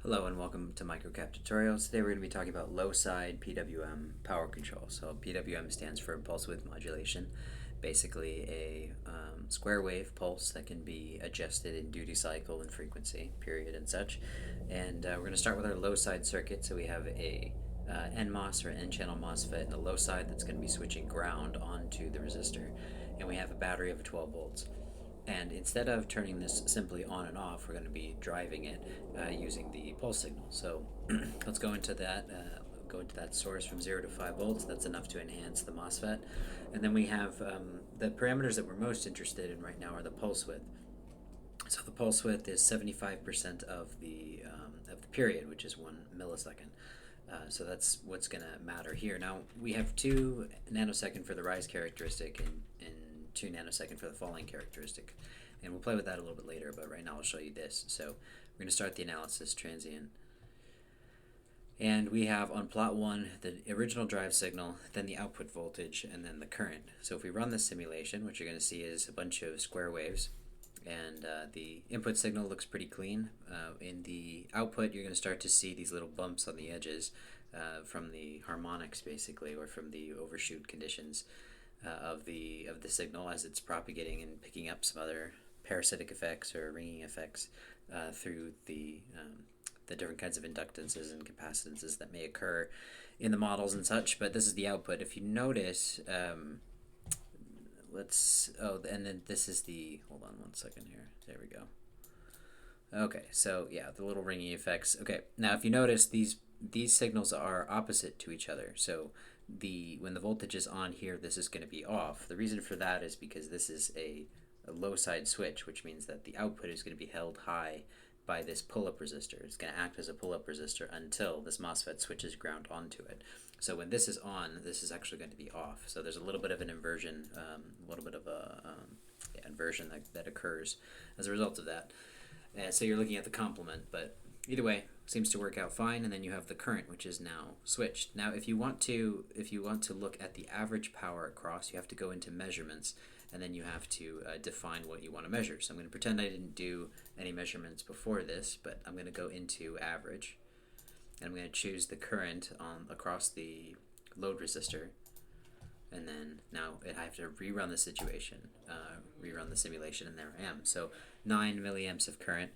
Hello and welcome to Microcap Tutorials. Today we're going to be talking about low-side PWM power control. So PWM stands for pulse width modulation, basically a square wave pulse that can be adjusted in duty cycle and frequency, period and such. And we're going to start with our low-side circuit. So we have a NMOS or N-channel MOSFET and a low side that's going to be switching ground onto the resistor. And we have a battery of 12 volts. And instead of turning this simply on and off, we're going to be driving it using the pulse signal. So let's go into that. Source from 0 to 5 volts. That's enough to enhance the MOSFET. And then we have the parameters that we're most interested in right now are the pulse width. So the pulse width is 75% of the period, which is 1 millisecond. So that's what's going to matter here. Now we have 2 nanosecond for the rise characteristic and 2 nanosecond for the falling characteristic, and we'll play with that a little bit later, but right now I'll show you this. So we're going to start the analysis transient, and we have on plot 1 the original drive signal, then the output voltage, and then the current. So if we run the simulation, what you're going to see is a bunch of square waves, and the input signal looks pretty clean. In the output, you're going to start to see these little bumps on the edges from the harmonics, basically, or from the overshoot conditions of the signal as it's propagating and picking up some other parasitic effects or ringing effects through the different kinds of inductances and capacitances that may occur in the models and such. But this is the output. If you notice, and then this is the, hold on one second here, there we go. Okay, so yeah, the little ringing effects. Okay, now if you notice, these signals are opposite to each other. So when the voltage is on here, this is going to be off. The reason for that is because this is a low side switch, which means that the output is going to be held high by this pull-up resistor. It's going to act as a pull-up resistor until this MOSFET switches ground onto it. So when this is on, this is actually going to be off. So there's a little bit of an inversion, inversion that occurs as a result of that. And so you're looking at the complement, but either way, seems to work out fine. And then you have the current, which is now switched. Now, if you want to look at the average power across, you have to go into measurements, and then you have to define what you want to measure. So I'm going to pretend I didn't do any measurements before this, but I'm going to go into average, and I'm going to choose the current across the load resistor. And then now I have to rerun the situation, rerun the simulation, and there I am. So 9 milliamps of current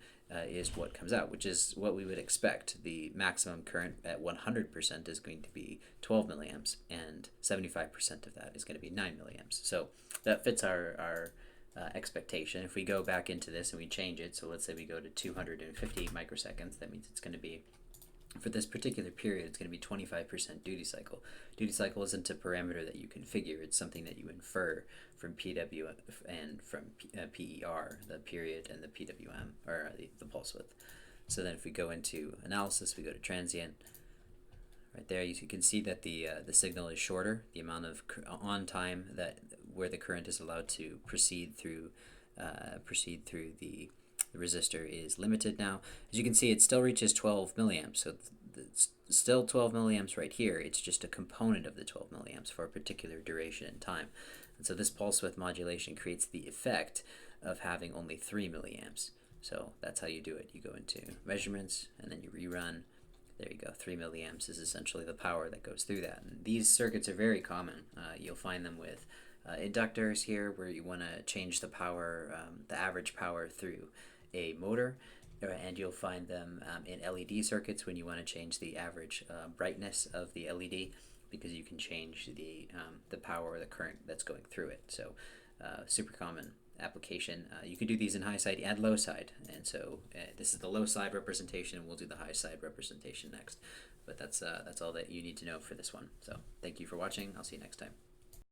is what comes out, which is what we would expect. The maximum current at 100% is going to be 12 milliamps, and 75% of that is going to be 9 milliamps. So that fits our expectation. If we go back into this and we change it, so let's say we go to 250 microseconds, that means it's going to be, for this particular period, it's going to be 25% duty cycle. Duty cycle isn't a parameter that you configure. It's something that you infer from PWM and from PER, the period, and the PWM, or the pulse width. So then if we go into analysis, we go to transient. Right there, you can see that the signal is shorter. The amount of on time where the current is allowed to proceed through the resistor is limited now. As you can see, it still reaches 12 milliamps, so it's still 12 milliamps right here. It's just a component of the 12 milliamps for a particular duration in time. And so this pulse width modulation creates the effect of having only 3 milliamps. So that's how you do it. You go into measurements, and then you rerun. There you go. 3 milliamps is essentially the power that goes through that. And these circuits are very common. You'll find them with inductors here, where you want to change the power, the average power through a motor, and you'll find them in LED circuits when you want to change the average brightness of the LED, because you can change the power or the current that's going through it. So super common application. You can do these in high side and low side, and so this is the low side representation, and we'll do the high side representation next. But that's all that you need to know for this one. So thank you for watching. I'll see you next time.